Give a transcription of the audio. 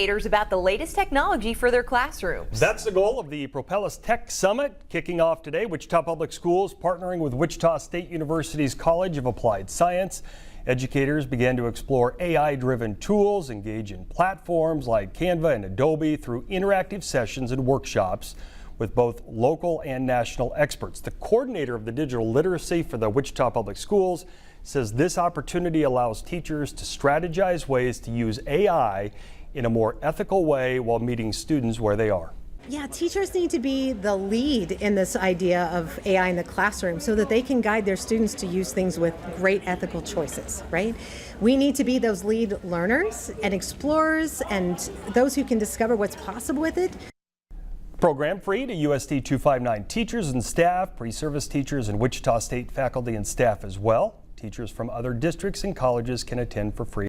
About the latest technology for their classrooms. That's the goal of the Propellus Tech Summit kicking off today. Wichita Public Schools partnering with Wichita State University's College of Applied Science. Educators began to explore AI-driven tools, engage in platforms like Canva and Adobe through interactive sessions and workshops with both local and national experts. The coordinator of the digital literacy for the Wichita Public Schools says this opportunity allows teachers to strategize ways to use AI in a more ethical way while meeting students where they are. Yeah, teachers need to be the lead in this idea of AI in the classroom so that they can guide their students to use things with great ethical choices, right? We need to be those lead learners and explorers and those who can discover what's possible with it. Program free to USD 259 teachers and staff, pre-service teachers, and Wichita State faculty and staff as well. Teachers from other districts and colleges can attend for free.